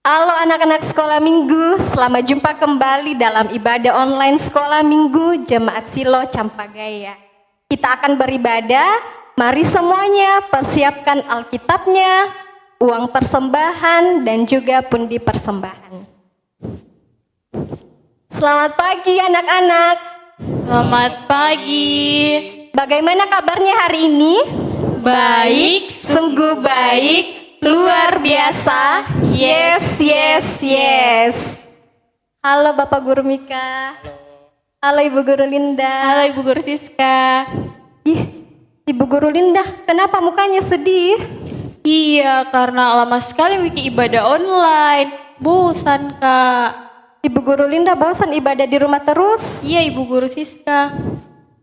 Halo anak-anak sekolah minggu, selamat jumpa kembali dalam ibadah online sekolah minggu Jemaat Silo Campagaya. Kita akan beribadah, mari semuanya persiapkan Alkitabnya, uang persembahan dan juga pundi persembahan. Selamat pagi anak-anak. Selamat pagi. Bagaimana kabarnya hari ini? Baik, Sungguh baik. Luar biasa. Yes, yes, yes. Halo Bapak Guru Mika. Halo Ibu Guru Linda. Halo Ibu Guru Siska. Ih, Ibu Guru Linda, kenapa mukanya sedih? Iya, karena lama sekali wiki ibadah online. Bosan, Kak. Ibu Guru Linda bosan ibadah di rumah terus? Iya, Ibu Guru Siska.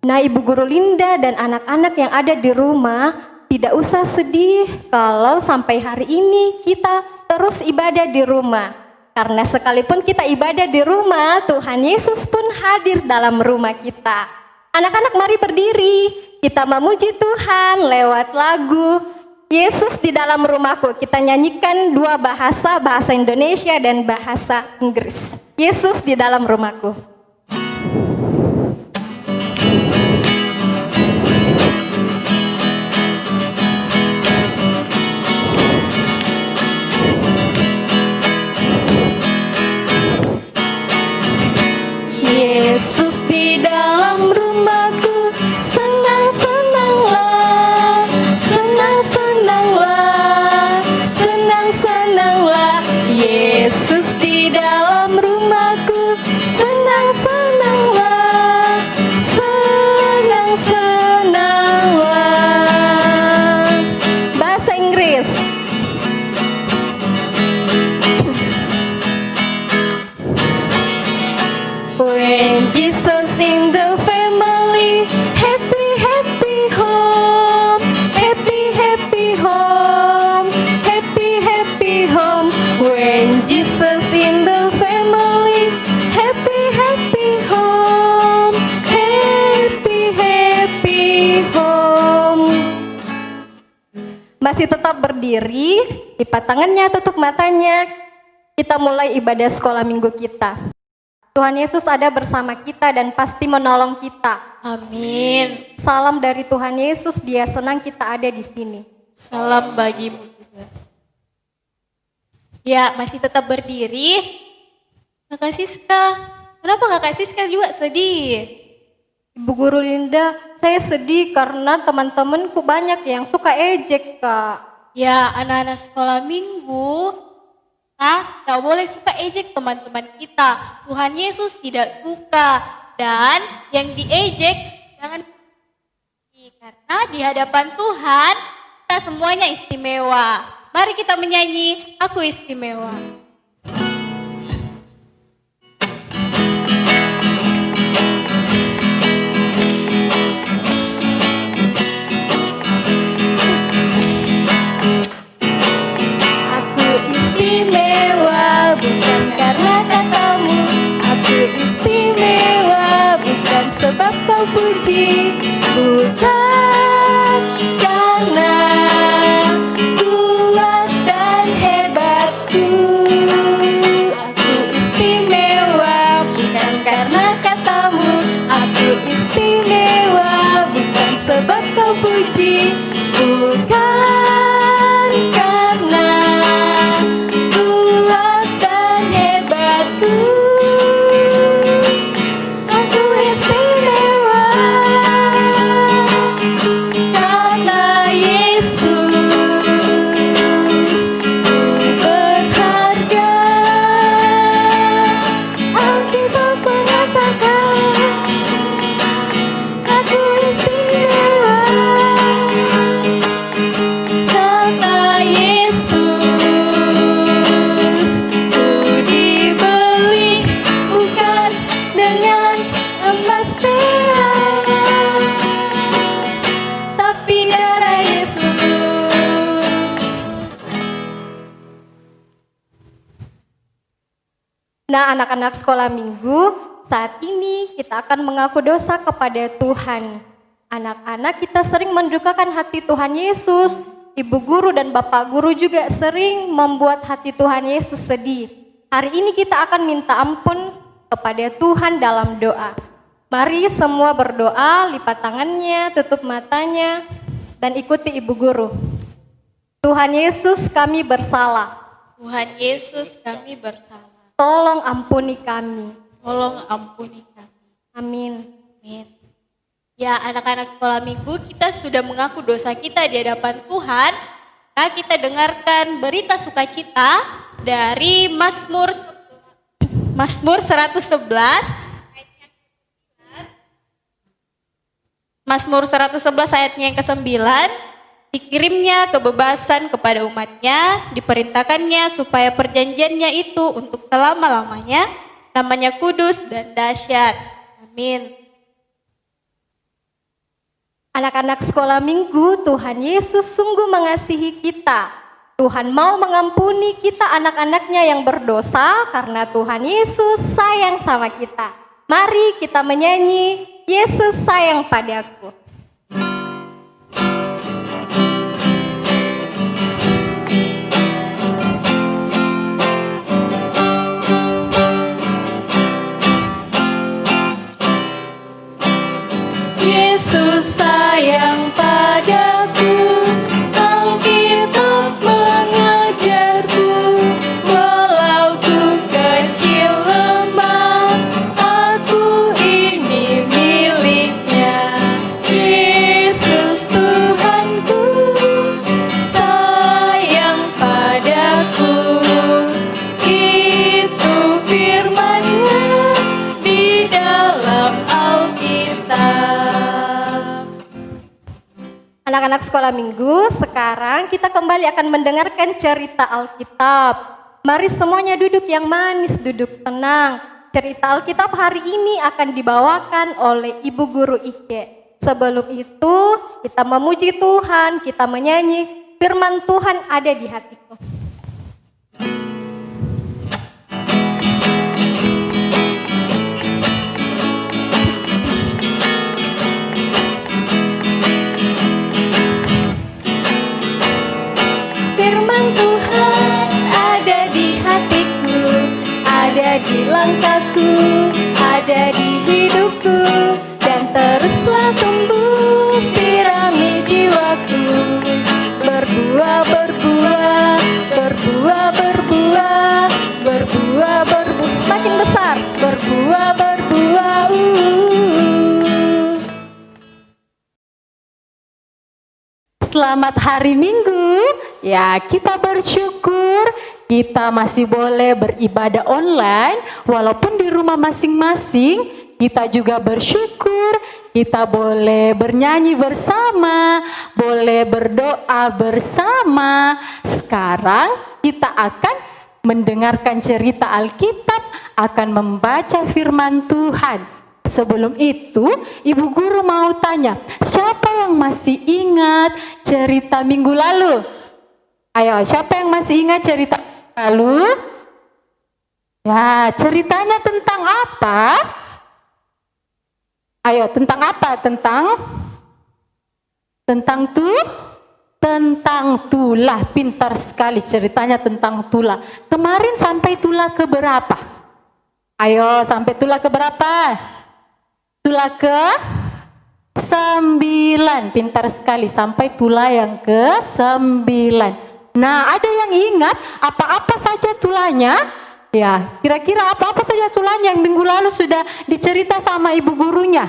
Nah, Ibu Guru Linda dan anak-anak yang ada di rumah tidak usah sedih kalau sampai hari ini kita terus ibadah di rumah. Karena sekalipun kita ibadah di rumah, Tuhan Yesus pun hadir dalam rumah kita. Anak-anak mari berdiri, kita memuji Tuhan lewat lagu Yesus di dalam rumahku. Kita nyanyikan dua bahasa, bahasa Indonesia dan bahasa Inggris. Yesus di dalam rumahku. Yesus di dalam rumahku, senang-senanglah, senang-senanglah, senang-senanglah. Yesus di dalam rumahku, senang-senanglah, senang-senanglah. Bahasa Inggris. When Jesus in the family, happy, happy home, happy, happy home, happy, happy home. When Jesus in the family, happy, happy home, happy, happy home. Masih tetap berdiri, lipat tangannya, tutup matanya. Kita mulai ibadah sekolah minggu kita. Tuhan Yesus ada bersama kita dan pasti menolong kita. Amin. Salam dari Tuhan Yesus, Dia senang kita ada di sini. Salam bagimu juga. Ya, masih tetap berdiri. Kakak Siska. Kenapa Kakak Siska juga sedih? Ibu Guru Linda, saya sedih karena teman-temanku banyak yang suka ejek, Kak. Ya, anak-anak sekolah minggu, tak boleh suka ejek teman-teman kita. Tuhan Yesus tidak suka. Dan yang diejek jangan, karena di hadapan Tuhan kita semuanya istimewa. Mari kita menyanyi, Aku Istimewa. Bukan karena katamu, aku istimewa, bukan sebab kau puji, bukan karena kuat dan hebatku. Aku istimewa, bukan karena katamu, aku istimewa, bukan sebab kau puji, bukan karena Nah, anak-anak sekolah minggu, saat ini kita akan mengaku dosa kepada Tuhan. Anak-anak kita sering mendukakan hati Tuhan Yesus. Ibu guru dan bapak guru juga sering membuat hati Tuhan Yesus sedih. Hari ini kita akan minta ampun kepada Tuhan dalam doa. Mari semua berdoa, lipat tangannya, tutup matanya, dan ikuti ibu guru. Tuhan Yesus, kami bersalah. Tuhan Yesus, kami bersalah. Tolong ampuni kami. Tolong ampuni kami. Amin. Amin. Ya, anak-anak sekolah minggu, kita sudah mengaku dosa kita di hadapan Tuhan. Nah, kita dengarkan berita sukacita dari Mazmur 111. Mazmur 111 ayatnya yang ke-9, dikirimnya kebebasan kepada umatnya, diperintahkannya supaya perjanjiannya itu untuk selama-lamanya, namanya kudus dan dahsyat. Amin. Anak-anak sekolah minggu, Tuhan Yesus sungguh mengasihi kita. Tuhan mau mengampuni kita anak-anaknya yang berdosa karena Tuhan Yesus sayang sama kita. Mari kita menyanyi, Yesus sayang padaku. Yesus sayang padaku, Alkitab mengajarku, walau ku kecil lemah, aku ini miliknya. Yesus Tuhanku, sayang padaku, itu firman-Nya di dalam Alkitab. Anak-anak sekolah minggu, sekarang kita kembali akan mendengarkan cerita Alkitab. Mari semuanya duduk yang manis, duduk tenang. Cerita Alkitab hari ini akan dibawakan oleh Ibu Guru Ike. Sebelum itu, kita memuji Tuhan, kita menyanyi, firman Tuhan ada di hatiku. Firman Tuhan ada di hatiku, ada di langkahku, ada di hidupku, dan teruslah tumbuh sirami jiwaku. Berbuah, berbuah, berbuah, berbuah, berbuah, berbuah, semakin besar. Berbuah, berbuah, Selamat hari Minggu. Ya, kita bersyukur kita masih boleh beribadah online walaupun di rumah masing-masing. Kita juga bersyukur kita boleh bernyanyi bersama, boleh berdoa bersama. Sekarang kita akan mendengarkan cerita Alkitab, akan membaca firman Tuhan. Sebelum itu, Ibu Guru mau tanya, siapa yang masih ingat cerita minggu lalu? Ayo, siapa yang masih ingat cerita lalu? Ya, ceritanya tentang apa? Ayo, tentang apa? Tentang tulah. Pintar sekali ceritanya tentang tulah. Kemarin sampai tulah ke berapa? Ayo, sampai tulah ke berapa? Tulah ke 9, pintar sekali sampai tulah yang ke 9. Nah, ada yang ingat apa-apa saja tulahnya? Ya, kira-kira apa-apa saja tulahnya yang minggu lalu sudah dicerita sama ibu gurunya?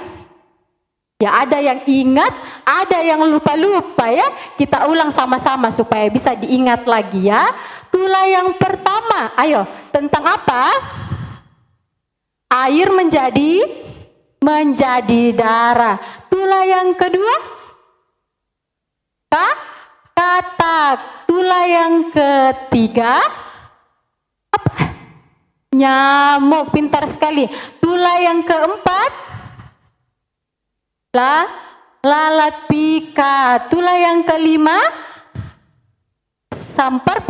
Ya, ada yang ingat, ada yang lupa-lupa ya. Kita ulang sama-sama supaya bisa diingat lagi ya. Tulah yang pertama, ayo, tentang apa? Air menjadi darah. Tulah yang kedua, katak. Tulah yang ketiga, apa? Nyamuk, pintar sekali. Tulah yang keempat, lalat pikat. Tulah yang kelima, sampar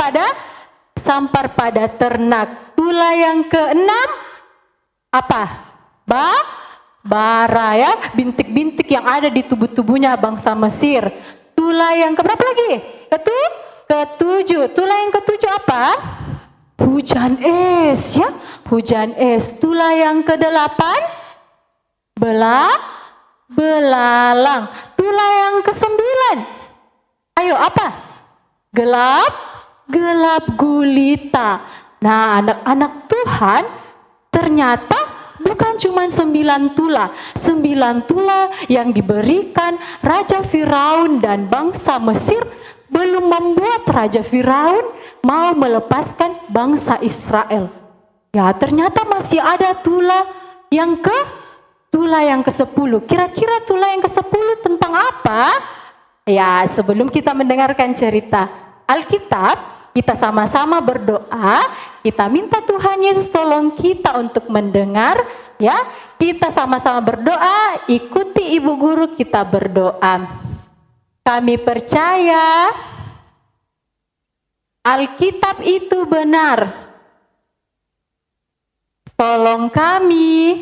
pada ternak. Tulah yang keenam, apa? Bara ya, bintik-bintik yang ada di tubuh-tubuhnya bangsa Mesir. Tulah yang keberapa lagi? Ketujuh. Tulah yang ketujuh apa? Hujan es ya. Hujan es. Tulah yang kedelapan? Belalang. Tulah yang kesembilan? Ayo apa? Gelap gulita. Nah, anak-anak Tuhan, ternyata bukan cuma 9 tulah. 9 tulah yang diberikan Raja Firaun dan bangsa Mesir belum membuat Raja Firaun mau melepaskan bangsa Israel. Ya, ternyata masih ada tulah yang ke-10. Kira-kira tulah yang ke-10 tentang apa? Ya, sebelum kita mendengarkan cerita Alkitab, kita sama-sama berdoa. Kita minta Tuhan Yesus tolong kita untuk mendengar, ya. Kita sama-sama berdoa, ikuti ibu guru kita berdoa. Kami percaya Alkitab itu benar. Tolong kami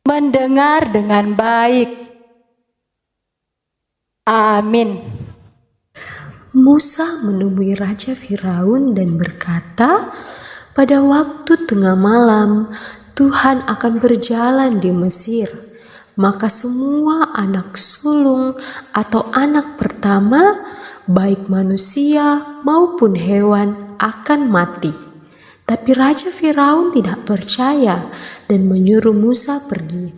mendengar dengan baik. Amin. Musa menemui Raja Firaun dan berkata, "Pada waktu tengah malam, Tuhan akan berjalan di Mesir. Maka semua anak sulung atau anak pertama, baik manusia maupun hewan, akan mati." Tapi Raja Firaun tidak percaya dan menyuruh Musa pergi.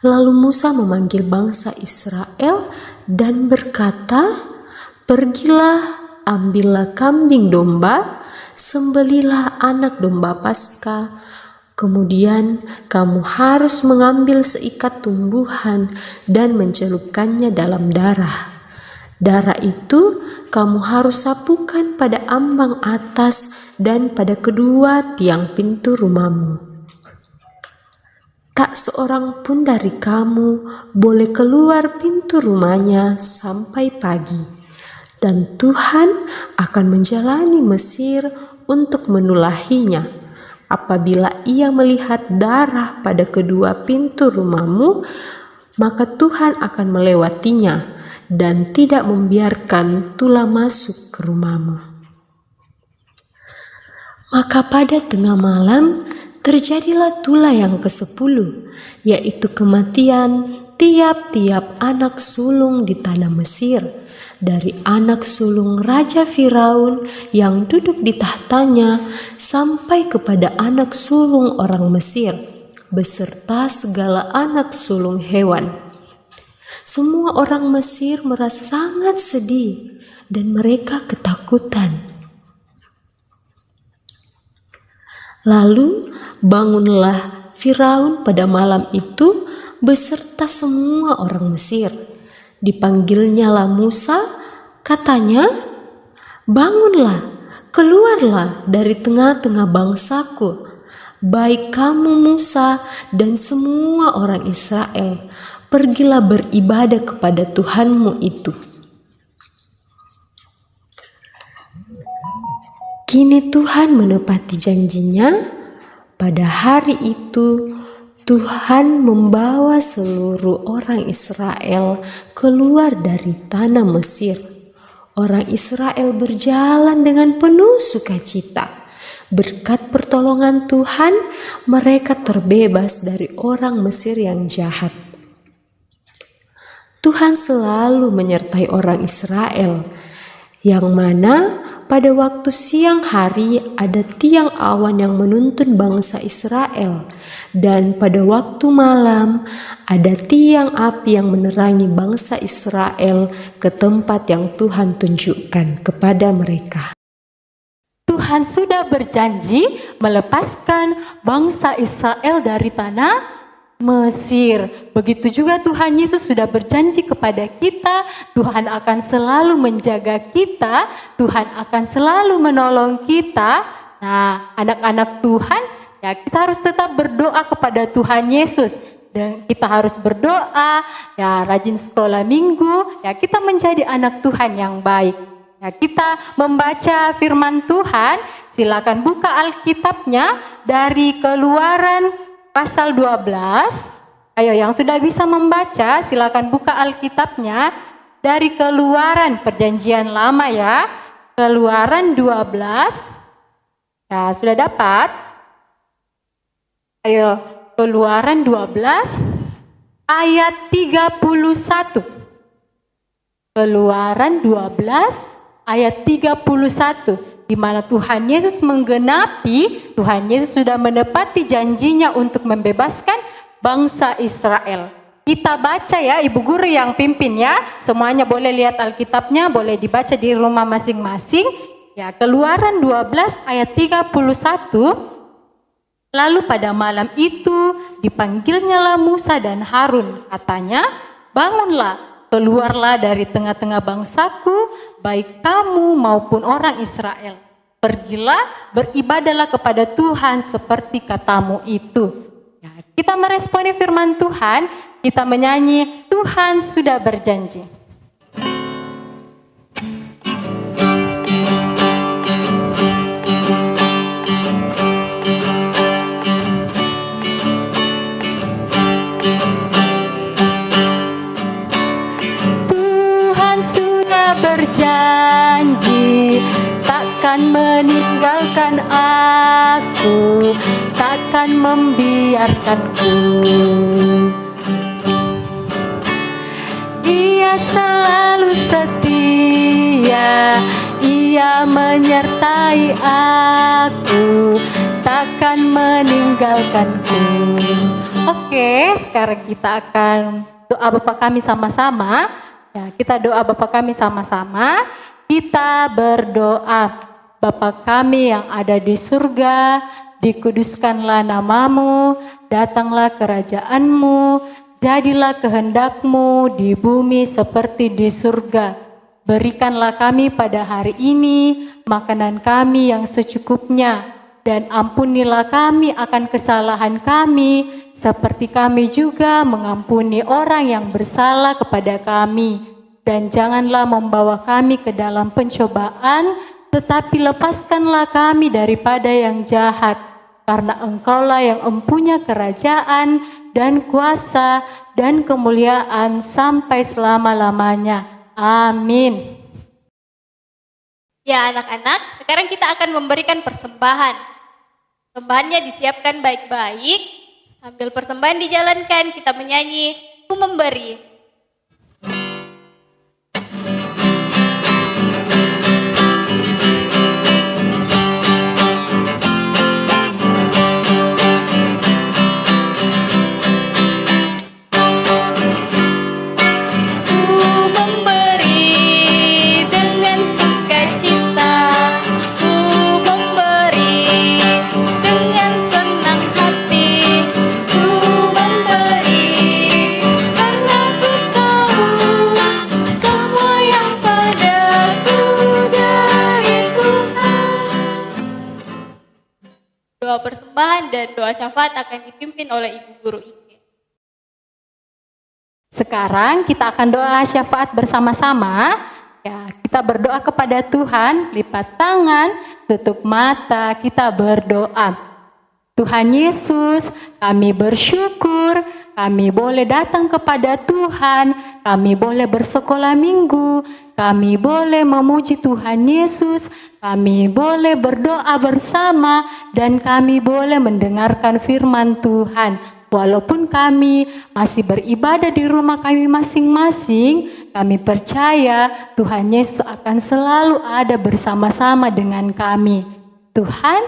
Lalu Musa memanggil bangsa Israel dan berkata, "Pergilah, ambillah kambing domba, sembelilah anak domba Paskah. Kemudian kamu harus mengambil seikat tumbuhan dan mencelupkannya dalam darah. Darah itu kamu harus sapukan pada ambang atas dan pada kedua tiang pintu rumahmu. Tak seorang pun dari kamu boleh keluar pintu rumahnya sampai pagi. Dan Tuhan akan menjalani Mesir untuk menulahinya. Apabila ia melihat darah pada kedua pintu rumahmu, maka Tuhan akan melewatinya dan tidak membiarkan tulah masuk ke rumahmu." Maka pada tengah malam terjadilah tulah yang ke-10, yaitu kematian tiap-tiap anak sulung di tanah Mesir, dari anak sulung Raja Firaun yang duduk di tahtanya sampai kepada anak sulung orang Mesir, beserta segala anak sulung hewan. Semua orang Mesir merasa sangat sedih dan mereka ketakutan. Lalu bangunlah Firaun pada malam itu beserta semua orang Mesir. Dipanggilnyalah Musa, katanya, "Bangunlah, keluarlah dari tengah-tengah bangsaku. Baik kamu Musa dan semua orang Israel, pergilah beribadah kepada Tuhanmu itu." Kini Tuhan menepati janjinya. Pada hari itu Tuhan membawa seluruh orang Israel keluar dari tanah Mesir. Orang Israel berjalan dengan penuh sukacita. Berkat pertolongan Tuhan, mereka terbebas dari orang Mesir yang jahat. Tuhan selalu menyertai orang Israel, yang mana pada waktu siang hari ada tiang awan yang menuntun bangsa Israel, dan pada waktu malam ada tiang api yang menerangi bangsa Israel ke tempat yang Tuhan tunjukkan kepada mereka. Tuhan sudah berjanji melepaskan bangsa Israel dari tanah Mesir. Begitu juga Tuhan Yesus sudah berjanji kepada kita, Tuhan akan selalu menjaga kita, Tuhan akan selalu menolong kita. Nah, anak-anak Tuhan, ya kita harus tetap berdoa kepada Tuhan Yesus. Dan kita harus berdoa, ya rajin sekolah minggu, ya kita menjadi anak Tuhan yang baik. Ya, kita membaca firman Tuhan, silakan buka Alkitabnya dari Keluaran pasal 12 Ayo yang sudah bisa membaca silakan buka Alkitabnya dari Keluaran Perjanjian Lama ya. Keluaran 12. Ya, sudah dapat? Ayo, Keluaran 12 ayat 31. Keluaran 12 ayat 31. Di mana Tuhan Yesus menggenapi, Tuhan Yesus sudah menepati janjinya untuk membebaskan bangsa Israel. Kita baca ya, Ibu Guru yang pimpin ya. Semuanya boleh lihat Alkitabnya, boleh dibaca di rumah masing-masing. Ya, Keluaran 12 ayat 31. Lalu pada malam itu dipanggilnyalah Musa dan Harun. Katanya, bangunlah, keluarlah dari tengah-tengah bangsaku, baik kamu maupun orang Israel. Pergilah, beribadahlah kepada Tuhan seperti katamu itu. Ya, kita meresponi firman Tuhan, kita menyanyi, Tuhan sudah berjanji. Berjanji takkan meninggalkan aku, takkan membiarkanku. Ia selalu setia, Ia menyertai aku, takkan meninggalkanku. Oke, sekarang kita akan doa Bapa kami sama-sama. Ya, kita doa Bapa kami sama-sama. Kita berdoa, Bapa kami yang ada di surga, dikuduskanlah namamu, datanglah kerajaanmu, jadilah kehendakmu di bumi seperti di surga. Berikanlah kami pada hari ini makanan kami yang secukupnya, dan ampunilah kami akan kesalahan kami, seperti kami juga mengampuni orang yang bersalah kepada kami. Dan janganlah membawa kami ke dalam pencobaan, tetapi lepaskanlah kami daripada yang jahat. Karena Engkaulah yang empunya kerajaan dan kuasa dan kemuliaan sampai selama-lamanya. Amin. Ya anak-anak, sekarang kita akan memberikan persembahan. Persembahannya disiapkan baik-baik. Sambil persembahan dijalankan, kita menyanyi, Ku Memberi. Doa persembahan dan doa syafaat akan dipimpin oleh Ibu Guru Ike. Sekarang kita akan doa syafaat bersama-sama. Ya, kita berdoa kepada Tuhan, lipat tangan, tutup mata, kita berdoa. Tuhan Yesus, kami bersyukur, kami boleh datang kepada Tuhan, kami boleh bersekolah minggu, kami boleh memuji Tuhan Yesus, kami boleh berdoa bersama, dan kami boleh mendengarkan firman Tuhan. Walaupun kami masih beribadah di rumah kami masing-masing, kami percaya Tuhan Yesus akan selalu ada bersama-sama dengan kami. Tuhan,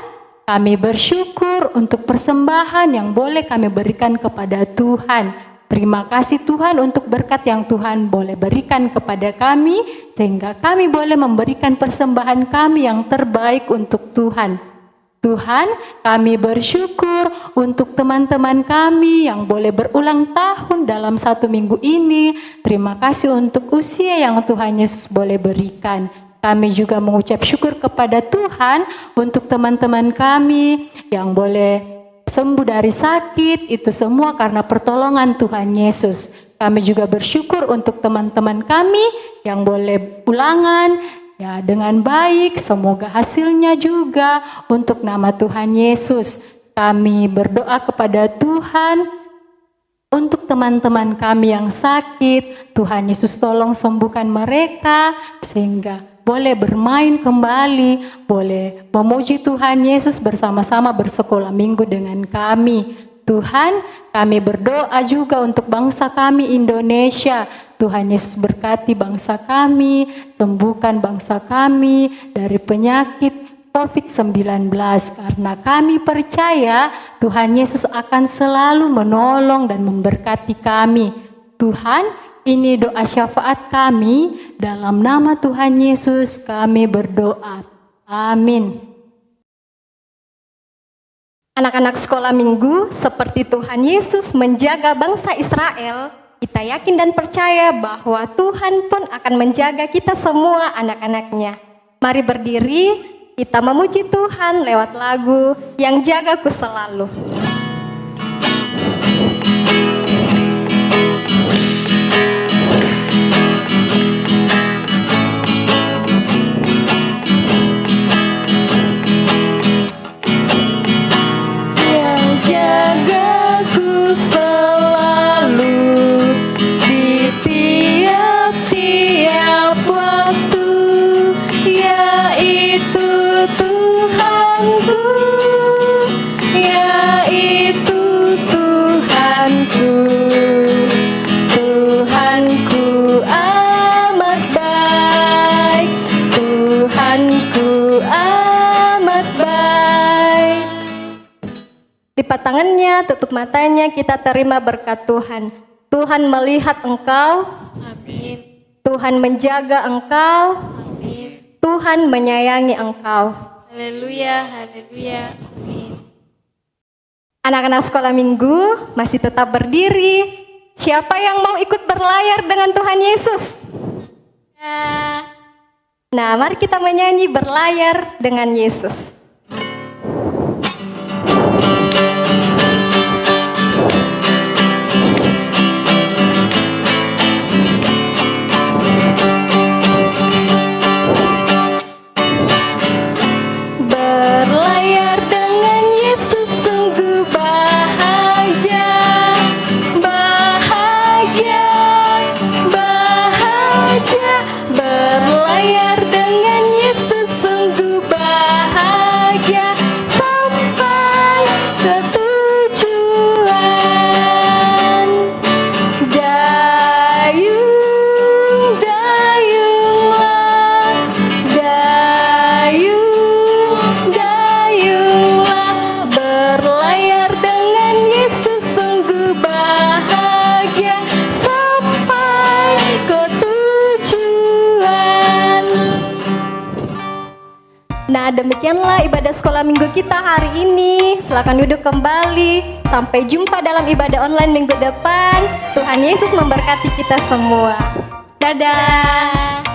kami bersyukur untuk persembahan yang boleh kami berikan kepada Tuhan. Terima kasih Tuhan untuk berkat yang Tuhan boleh berikan kepada kami, sehingga kami boleh memberikan persembahan kami yang terbaik untuk Tuhan. Tuhan, kami bersyukur untuk teman-teman kami yang boleh berulang tahun dalam 1 minggu ini. Terima kasih untuk usia yang Tuhan Yesus boleh berikan. Kami juga mengucap syukur kepada Tuhan untuk teman-teman kami yang boleh sembuh dari sakit, itu semua karena pertolongan Tuhan Yesus. Kami juga bersyukur untuk teman-teman kami yang boleh ulangan ya dengan baik, semoga hasilnya juga untuk nama Tuhan Yesus. Kami berdoa kepada Tuhan Untuk teman-teman kami yang sakit, Tuhan Yesus tolong sembuhkan mereka sehingga boleh bermain kembali, boleh memuji Tuhan Yesus bersama-sama bersekolah minggu dengan kami. Tuhan, kami berdoa juga untuk bangsa kami Indonesia. Tuhan Yesus berkati bangsa kami, sembuhkan bangsa kami dari penyakit COVID-19, karena kami percaya Tuhan Yesus akan selalu menolong dan memberkati kami. Tuhan, ini doa syafaat kami, dalam nama Tuhan Yesus kami berdoa. Amin. Anak-anak sekolah minggu, seperti Tuhan Yesus menjaga bangsa Israel, kita yakin dan percaya bahwa Tuhan pun akan menjaga kita semua anak-anaknya. Mari berdiri, kita memuji Tuhan lewat lagu Yang Jagaku Selalu. Yang jagaku selalu di tiap-tiap waktu, yaitu Tuhanku, yaitu Tuhanku. Tuhanku amat baik, Tuhanku amat baik. Lipat tangannya, tutup matanya, kita terima berkat Tuhan. Tuhan melihat engkau, Amin. Tuhan menjaga engkau, Amin. Tuhan menyayangi engkau. Haleluya, haleluya. Amin. Anak-anak sekolah minggu masih tetap berdiri. Siapa yang mau ikut berlayar dengan Tuhan Yesus? Ya. Nah, mari kita menyanyi berlayar dengan Yesus. Berlayar dengan Yesus sungguh bahagia, bahagia, bahagia. Berlayar dengan Yesus sungguh bahagia, sampai ke tujuan. Dayung, dayunglah, dayunglah, berlayar dengan Yesus sungguh bahagia, sampai ke tujuan. Nah, demikianlah ibadah sekolah minggu kita hari ini. Silakan duduk kembali. Sampai jumpa dalam ibadah online minggu depan. Tuhan Yesus memberkati kita semua. Dadah.